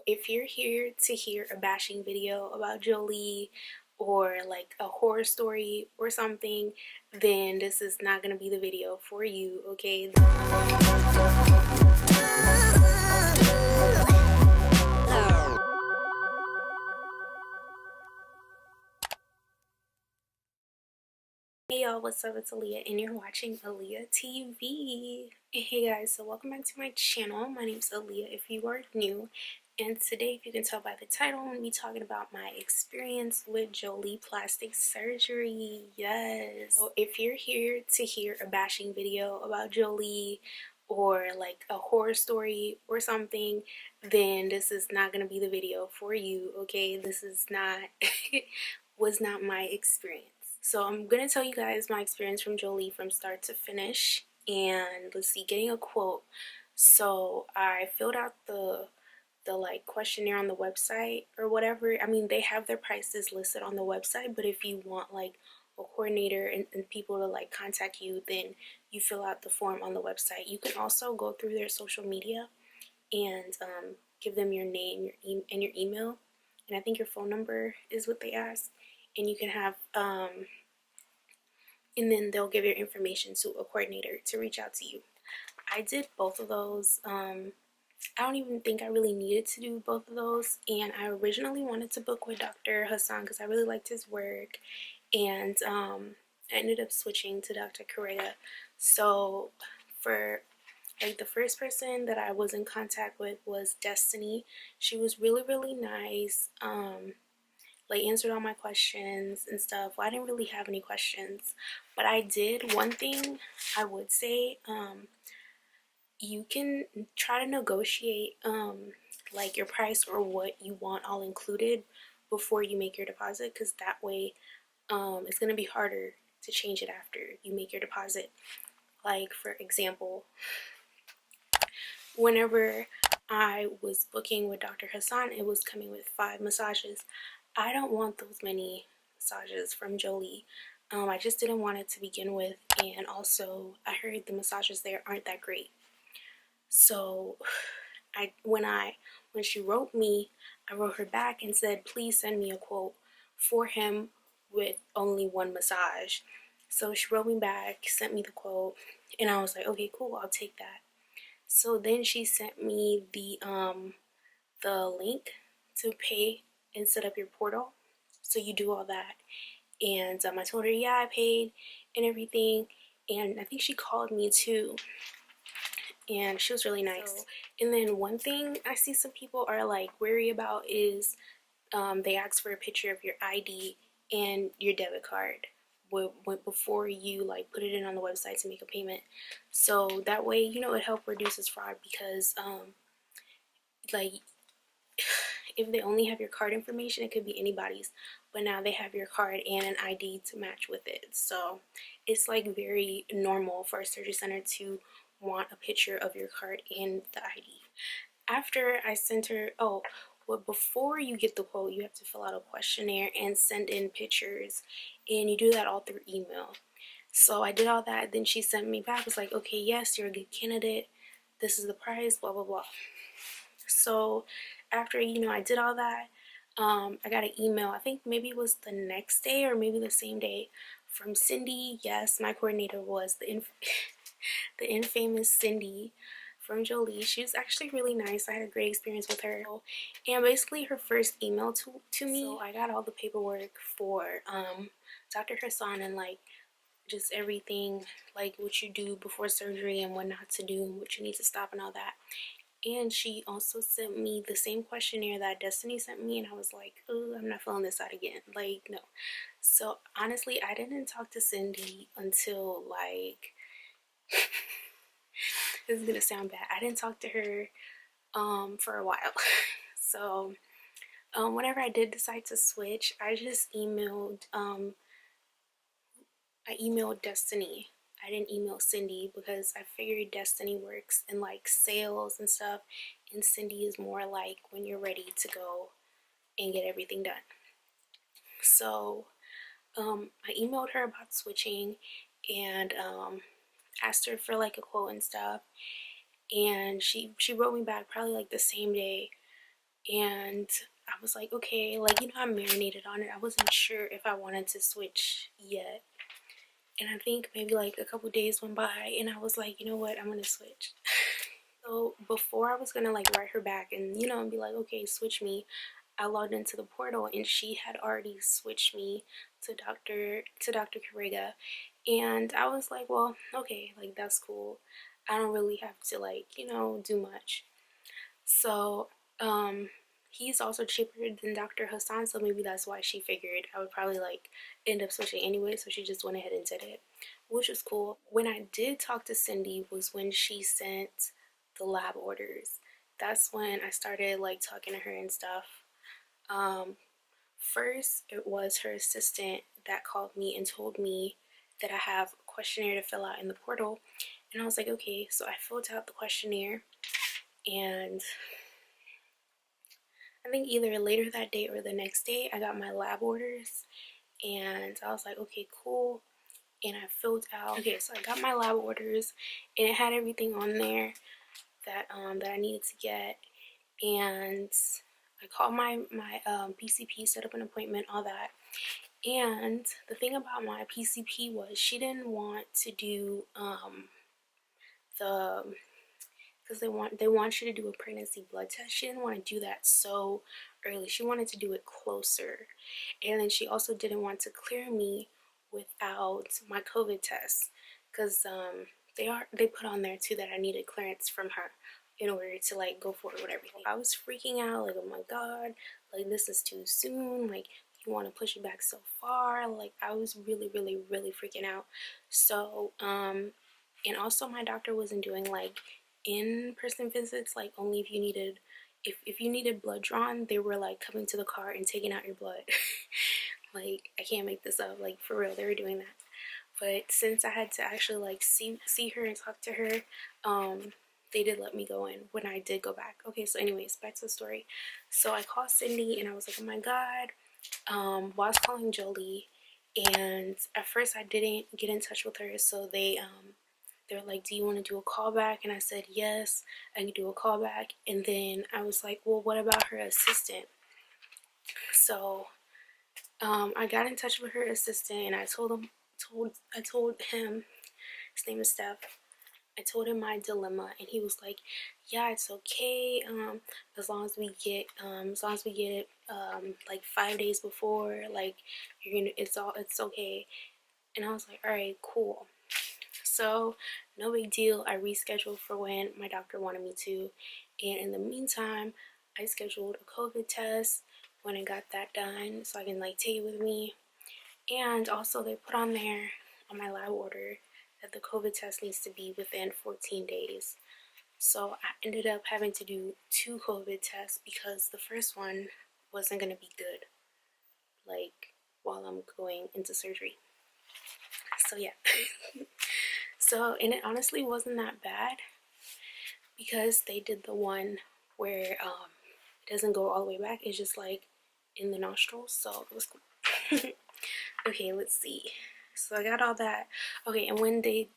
if you're here to hear a bashing video about Jolie or like a horror story or something, then this is not gonna be the video for you, okay? Hey y'all, what's up? It's Aaliyah and you're watching Aaliyah TV. And hey guys, so welcome back to my channel. My name's Aaliyah if you are new. And today, if you can tell by the title, I'm going to be talking about my experience with Jolie plastic surgery. Yes. So if you're here to hear a bashing video about Jolie or like a horror story or something, then this is not going to be the video for you, okay? This is not, was not my experience. So I'm going to tell you guys my experience from Jolie from start to finish. And let's see, getting a quote. So I filled out the like questionnaire on the website or whatever. I mean, they have their prices listed on the website, but if you want like a coordinator and people to like contact you, then you fill out the form on the website. You can also go through their social media and give them your name, and your email, and I think your phone number is what they ask, and you can have and then they'll give your information to a coordinator to reach out to you. I did both of those. I don't even think I really needed to do both of those, and I originally wanted to book with Dr. Hassan because I really liked his work, and I ended up switching to Dr. Herrera. So for like the first person that I was in contact with was Destiny. She was really nice, like answered all my questions and stuff. Well, I didn't really have any questions, but I did. One thing I would say, you can try to negotiate like your price or what you want all included before you make your deposit, because that way it's going to be harder to change it after you make your deposit. Like for example, whenever I was booking with Dr. Hassan, it was coming with 5 massages. I don't want those many massages from Jolie. I just didn't want it to begin with, and also I heard the massages there aren't that great. So when she wrote me, I wrote her back and said, please send me a quote for him with only 1 massage. So she wrote me back, sent me the quote, and I was like, okay, cool, I'll take that. So then she sent me the link to pay and set up your portal. So you do all that. And I told her, yeah, I paid and everything. And I think she called me too, and she was really nice. So, and then one thing I see some people are like wary about is they ask for a picture of your ID and your debit card before you like put it in on the website to make a payment. So that way, you know, it helps reduces fraud, because like if they only have your card information, it could be anybody's, but now they have your card and an ID to match with it. So it's like very normal for a surgery center to want a picture of your card and the ID. After I sent her, well, before you get the quote, you have to fill out a questionnaire and send in pictures, and you do that all through email. So I did all that. Then she sent me back, was like, okay, yes, you're a good candidate, this is the price, blah blah blah. So after, you know, I did all that, I got an email, I think maybe it was the next day or maybe the same day, from Cindy. Yes, my coordinator was the infamous Cindy from Jolie. She was actually really nice. I had a great experience with her. And basically her first email to me, so I got all the paperwork for Dr. Hassan and like just everything, like what you do before surgery and what not to do and what you need to stop and all that. And she also sent me the same questionnaire that Destiny sent me, and I was like, oh, I'm not filling this out again. Like, no. So honestly, I didn't talk to Cindy until like this is gonna sound bad. I didn't talk to her for a while. So whenever I did decide to switch, I just emailed I emailed Destiny. I didn't email Cindy because I figured Destiny works in like sales and stuff, and Cindy is more like when you're ready to go and get everything done. So I emailed her about switching and asked her for like a quote and stuff, and she wrote me back probably like the same day and I was like, okay, like, you know, I marinated on it. I wasn't sure if I wanted to switch yet. And I think maybe like a couple days went by and I was like, you know what, I'm gonna switch. So before I was gonna like write her back and, you know, and be like, okay, switch me, I logged into the portal and she had already switched me to Dr. Carrega. And I was like, well, okay, like that's cool. I don't really have to like, you know, do much. So, he's also cheaper than Dr. Hassan, so maybe that's why she figured I would probably like end up switching anyway, so she just went ahead and did it, which was cool. When I did talk to Cindy was when she sent the lab orders. That's when I started like talking to her and stuff. First, it was her assistant that called me and told me that I have a questionnaire to fill out in the portal, and I was like, okay, so I filled out the questionnaire, and I think either later that day or the next day, I got my lab orders, and I was like, okay, cool. And I filled out. Okay, so I got my lab orders, and it had everything on there that I needed to get. And I called my PCP, set up an appointment, all that. And the thing about my PCP was she didn't want to do the because they want you to do a pregnancy blood test. She didn't want to do that so early. She wanted to do it closer, and then she also didn't want to clear me without my COVID test, because they put on there too that I needed clearance from her in order to like go forward with everything. I was freaking out, like, oh my god, like this is too soon, like you want to push it back so far. Like I was really really freaking out. So and also my doctor wasn't doing like in-person visits, like only if you needed if you needed blood drawn, they were like coming to the car and taking out your blood. Like I can't make this up, like for real, they were doing that. But since I had to actually like see her and talk to her, they did let me go in when I did go back. Okay, so anyways, back to the story. So I called Cindy and I was like, oh my god, while I was calling Jolie, and at first I didn't get in touch with her, so they were like, do you want to do a callback? And I said, yes, I can do a callback. And then I was like, well, what about her assistant? So I got in touch with her assistant and I told him, his name is Steph. I told him my dilemma and he was like, yeah, it's okay. As long as we get it like 5 days before, like it's okay. And I was like, all right, cool. So no big deal. I rescheduled for when my doctor wanted me to, and in the meantime I scheduled a COVID test when I got that done so I can like take it with me. And also they put on there on my lab order that the COVID test needs to be within 14 days. So I ended up having to do 2 COVID tests because the first one wasn't going to be good, like while I'm going into surgery. So yeah. So, and it honestly wasn't that bad because they did the one where it doesn't go all the way back. It's just like in the nostrils. So it was cool. Okay, let's see. So I got all that. Okay, and when they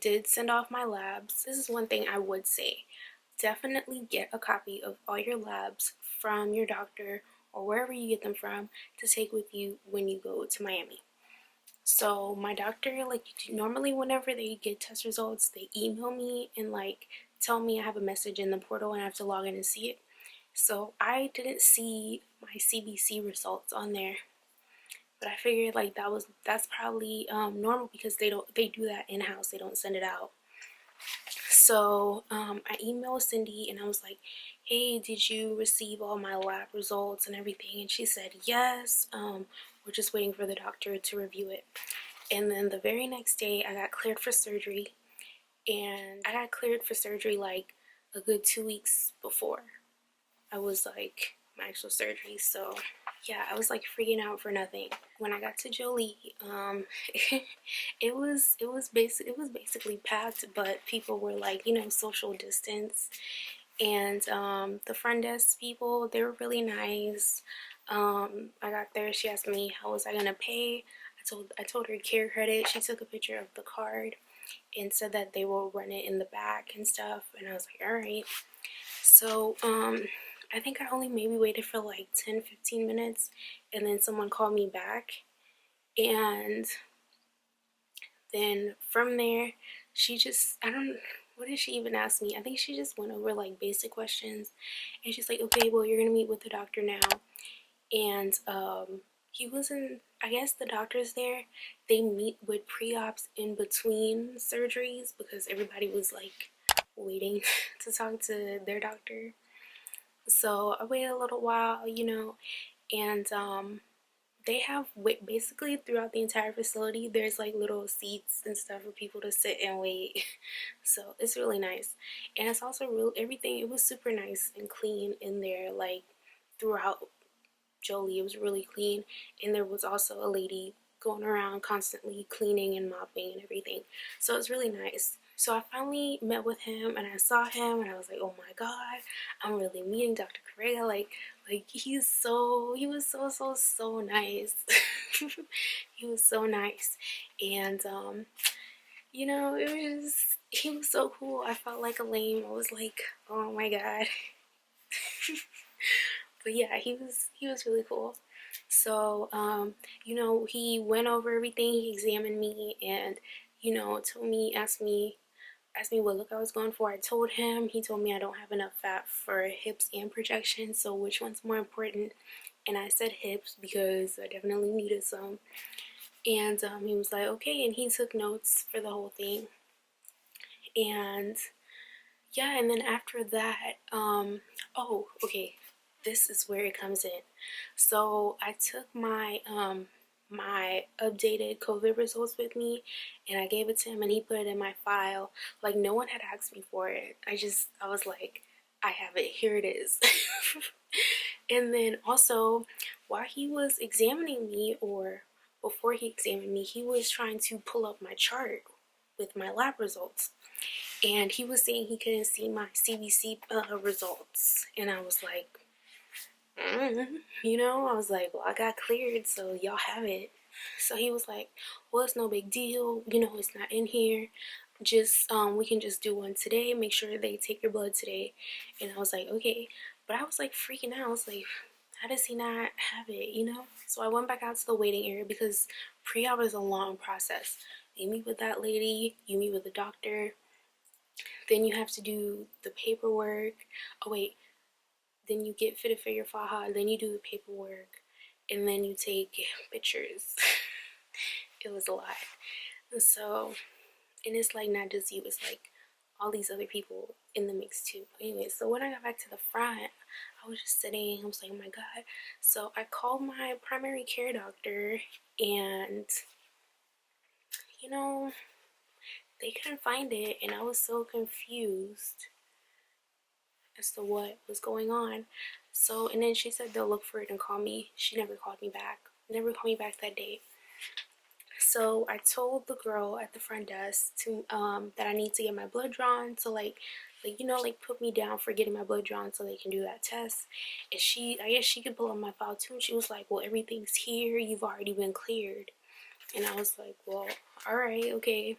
did send off my labs, this is one thing I would say. Definitely get a copy of all your labs from your doctor or wherever you get them from to take with you when you go to Miami. So my doctor, like normally whenever they get test results, they email me and like tell me I have a message in the portal and I have to log in and see it. So I didn't see my CBC results on there, but I figured like that's probably normal because they do that in-house. They don't send it out. So I emailed Cindy and I was like, hey, did you receive all my lab results and everything? And she said yes. We're just waiting for the doctor to review it. And then the very next day I got cleared for surgery, and I got cleared for surgery like a good 2 weeks before I was like my actual surgery. So yeah, I was like freaking out for nothing. When I got to Jolie, it was basically packed, but people were like, you know, social distance. And the front desk people, they were really nice. I got there, she asked me how was I gonna pay. I told her care credit. She took a picture of the card and said that they will run it in the back and stuff, and I was like, all right. So I think I only maybe waited for like 10-15 minutes, and then someone called me back. And then from there, she just, I don't, what did she even ask me? I think she just went over like basic questions, and she's like, okay, well, you're gonna meet with the doctor now. And he wasn't, I guess the doctors there, they meet with pre-ops in between surgeries because everybody was like waiting to talk to their doctor. So I waited a little while, you know, and they have, basically throughout the entire facility, there's like little seats and stuff for people to sit and wait. So it's really nice. And it's also real, everything, it was super nice and clean in there, like throughout Jolie. It was really clean, and there was also a lady going around constantly cleaning and mopping and everything. So it was really nice. So I finally met with him, and I saw him, and I was like, oh my god, I'm really meeting Dr. Correa. Like he was so nice. He was so nice. And you know, he was so cool. I felt like a lame. I was like, oh my god. But yeah, he was really cool. So you know, he went over everything. He examined me, and you know, told me, asked me what look I was going for. I told him. He told me I don't have enough fat for hips and projection, so which one's more important? And I said hips because I definitely needed some. And he was like, okay, and he took notes for the whole thing. And yeah, and then after that, oh, okay, this is where it comes in. So I took my my updated COVID results with me, and I gave it to him, and he put it in my file. Like, no one had asked me for it. I was like, I have it, here it is. And then also, while he was examining me, or before he examined me, he was trying to pull up my chart with my lab results. And he was saying he couldn't see my CBC results. And I was like, you know, I was like, well, I got cleared, so y'all have it. So he was like, well, it's no big deal. You know, it's not in here. Just, we can just do one today. Make sure they take your blood today. And I was like, okay. But I was like freaking out. I was like, how does he not have it, you know? So I went back out to the waiting area because pre-op is a long process. You meet with that lady, you meet with the doctor, then you have to do the paperwork. Oh wait, then you get fitted for your faja, then you do the paperwork, and then you take pictures. It was a lot. And so, and it's like not just you, it's like all these other people in the mix too. Anyway, so when I got back to the front, I was just sitting, I was like, oh my god. So I called my primary care doctor, and you know, they couldn't find it, and I was so confused as to what was going on. So, and then she said they'll look for it and call me. She never called me back. Never called me back that day. So I told the girl at the front desk to that I need to get my blood drawn, to like you know, like put me down for getting my blood drawn so they can do that test. And I guess she could pull up my file too. And she was like, well, everything's here. You've already been cleared. And I was like, well, all right, okay.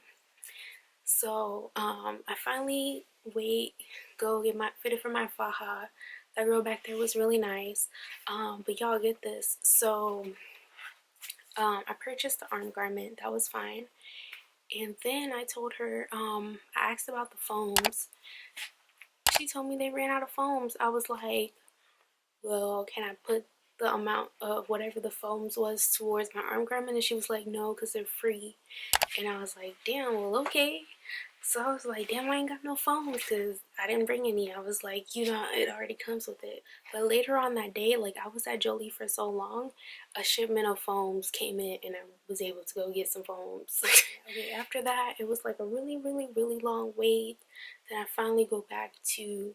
So I finally go get my fitted for my faja. That girl back there was really nice. But y'all get this. So I purchased the arm garment. That was fine. And then I told her, I asked about the foams. She told me they ran out of foams. I was like, well, can I put the amount of whatever the foams was towards my arm garment? And she was like, no, because they're free. And I was like, damn, well, okay. So I was like, damn, I ain't got no foams because I didn't bring any. I was like, you know, it already comes with it. But later on that day, like, I was at Jolie for so long, a shipment of foams came in, and I was able to go get some foams. Okay, after that, it was like a really, really, really long wait. Then I finally go back to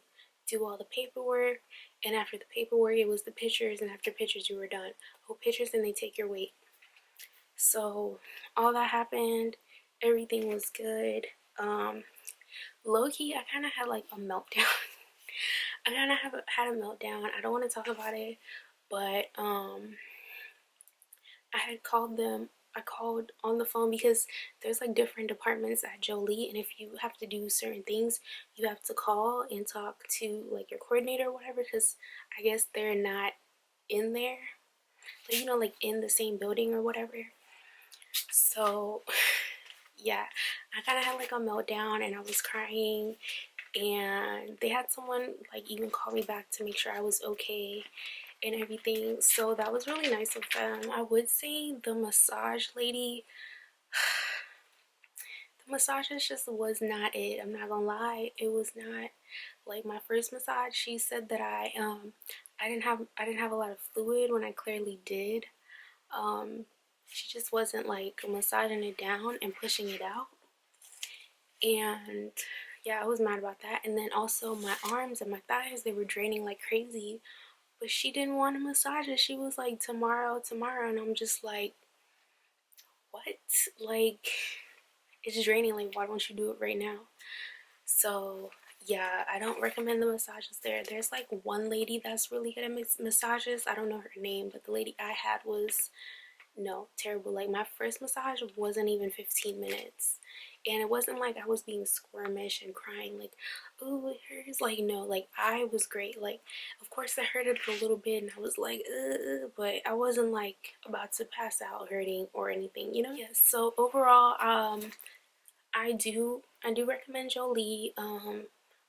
do all the paperwork. And after the paperwork, it was the pictures. And after pictures, you were done. Oh, pictures, and they take your weight. So all that happened. Everything was good. Low-key, I kind of had like a meltdown. I kind of had a meltdown. I don't want to talk about it, but I had called them I called on the phone because there's like different departments at Jolie, and if you have to do certain things, you have to call and talk to like your coordinator or whatever, because I guess they're not in there, like, you know, like in the same building or whatever. So yeah, I kind of had like a meltdown and I was crying, and they had someone like even call me back to make sure I was okay and everything. So that was really nice of them. I would say the massage lady, the massages just was not it. I'm not gonna lie, it was not. Like my first massage, she said that I didn't have a lot of fluid when I clearly did. She just wasn't like massaging it down and pushing it out. And yeah, I was mad about that. And then also my arms and my thighs, they were draining like crazy. But she didn't want to massage it. She was like, tomorrow, tomorrow. And I'm just like, what? Like, it's draining. Like, why don't you do it right now? So yeah, I don't recommend the massages there. There's like one lady that's really good at massages. I don't know her name, but the lady I had was, no, terrible. Like my first massage wasn't even 15 minutes. And it wasn't like I was being squirmish and crying like, oh, it hurts. Like, no, like I was great. Like, of course it hurted a little bit and I was like, but I wasn't like about to pass out hurting or anything, you know? Yes, so overall, I do recommend Jolie.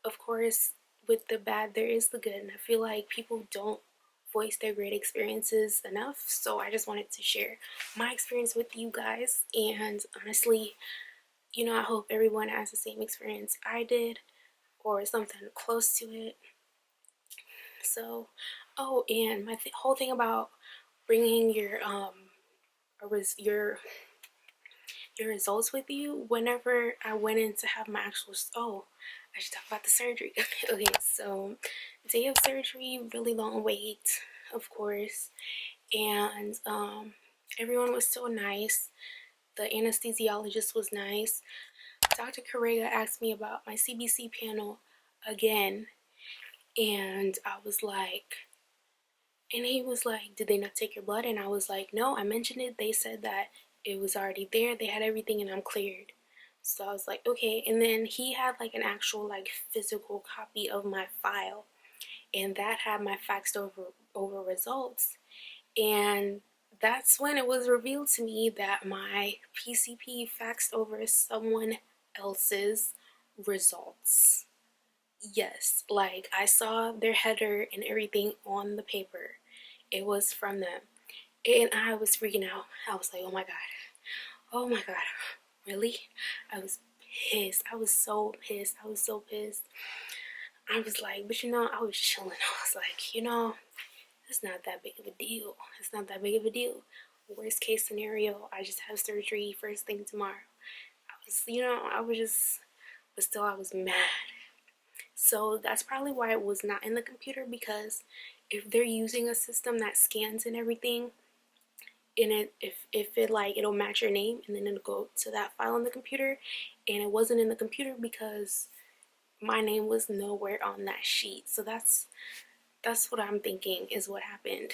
Of course, with the bad, there is the good. And I feel like people don't voice their great experiences enough. So I just wanted to share my experience with you guys. And honestly, you know, I hope everyone has the same experience I did or something close to it. So, oh, and my whole thing about bringing your your results with you. Whenever I went in to have my actual, oh, I should talk about the surgery. Okay, so day of surgery, really long wait, of course, and everyone was so nice. The anesthesiologist was nice. Dr. Correa asked me about my CBC panel again, and I was like, and he was like, did they not take your blood? And I was like, no, I mentioned it. They said that it was already there. They had everything and I'm cleared. So I was like, okay. And then he had like an actual like physical copy of my file. And that had my faxed over results. And that's when it was revealed to me that my PCP faxed over someone else's results. Yes, like I saw their header and everything on the paper. It was from them. And I was freaking out. I was like, oh my God. Oh my God. Really? I was pissed. I was so pissed. I was so pissed. I was like, but you know, I was chilling. I was like, you know, it's not that big of a deal. It's not that big of a deal. Worst case scenario, I just have surgery first thing tomorrow. I was, you know, I was just, but still I was mad. So that's probably why it was not in the computer, because if they're using a system that scans and everything, and if it like it'll match your name and then it'll go to that file on the computer, and it wasn't in the computer because my name was nowhere on that sheet. So that's what I'm thinking is what happened.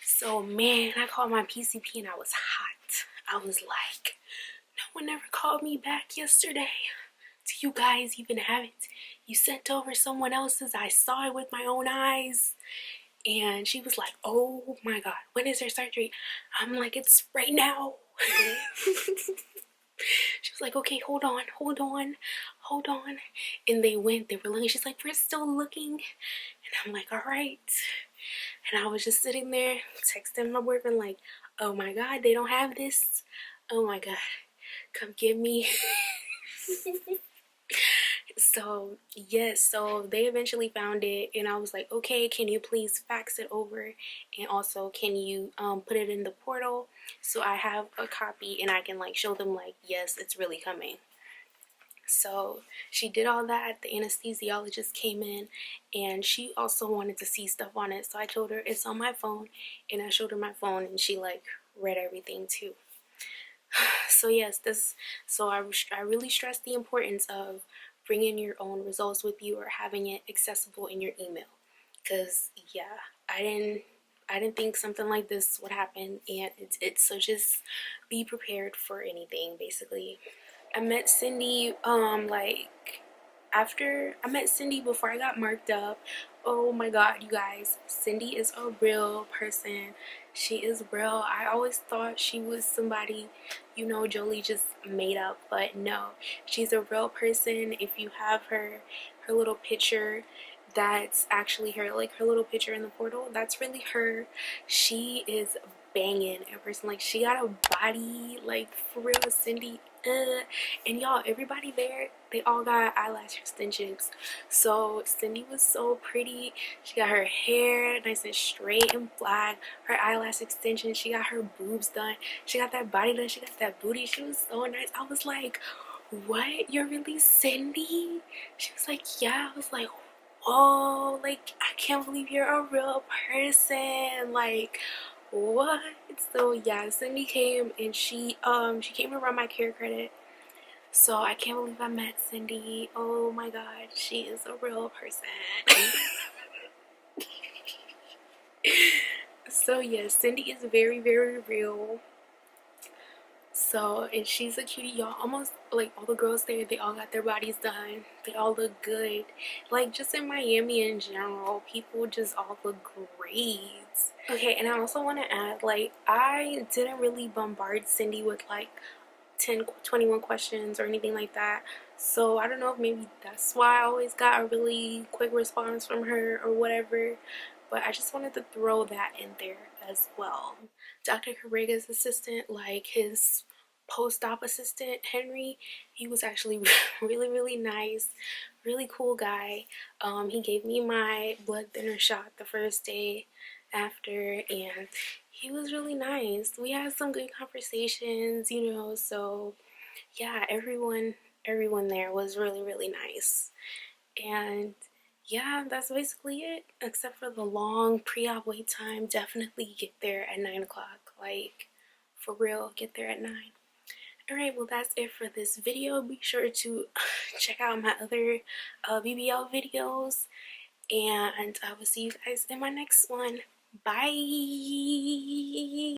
So man, I called my PCP and I was hot. I was like, no one ever called me back yesterday. Do you guys even have it? You sent over someone else's. I saw it with my own eyes. And she was like, oh my God, when is her surgery? I'm like, it's right now. She was like, okay, hold on. And they were looking. She's like, we're still looking. And I'm like, all right. And I was just sitting there texting my boyfriend like, oh my God, they don't have this. Oh my God, come get me. So yes, so they eventually found it, and I was like, okay, can you please fax it over, and also can you put it in the portal so I have a copy and I can like show them like, yes, it's really coming. So she did all that. The anesthesiologist came in and she also wanted to see stuff on it, so I told her it's on my phone, and I showed her my phone and she like read everything too. So yes, I really stress the importance of bringing your own results with you or having it accessible in your email, because yeah, I didn't think something like this would happen, and it's so just be prepared for anything, basically. I met Cindy like after I met Cindy before I got marked up. Oh my god, you guys, Cindy is a real person. She is real. I always thought she was somebody, you know, Jolie just made up, but no, she's a real person. If you have her little picture, that's actually her, like her little picture in the portal, that's really her. She is banging in person. Like, she got a body, like, for real. Cindy, and y'all, everybody there, they all got eyelash extensions. So Cindy was so pretty. She got her hair nice and straight and flat, her eyelash extensions, she got her boobs done, she got that body done, she got that booty. She was so nice. I was like, what, you're really Cindy? She was like, yeah. I was like, whoa, like, I can't believe you're a real person. Like, what? So yeah, Cindy came, and she came to run my care credit. So I can't believe I met Cindy. Oh my god, she is a real person. So yeah, Cindy is very, very real. So, and she's a cutie, y'all. Almost like all the girls there, they all got their bodies done. They all look good. Like, just in Miami in general, people just all look great. Okay, and I also want to add, like, I didn't really bombard Cindy with like 21 questions or anything like that. So I don't know if maybe that's why I always got a really quick response from her or whatever. But I just wanted to throw that in there as well. Dr. Herrera'S assistant, like his post-op assistant, Henry, he was actually really, really nice, really cool guy. He gave me my blood thinner shot the first day after, and he was really nice. We had some good conversations, you know. So yeah, everyone there was really, really nice. And yeah, that's basically it, except for the long pre-op wait time. Definitely get there at 9 o'clock. Like, for real, get there at 9. Alright, well, that's it for this video. Be sure to check out my other BBL videos, and I will see you guys in my next one. Bye!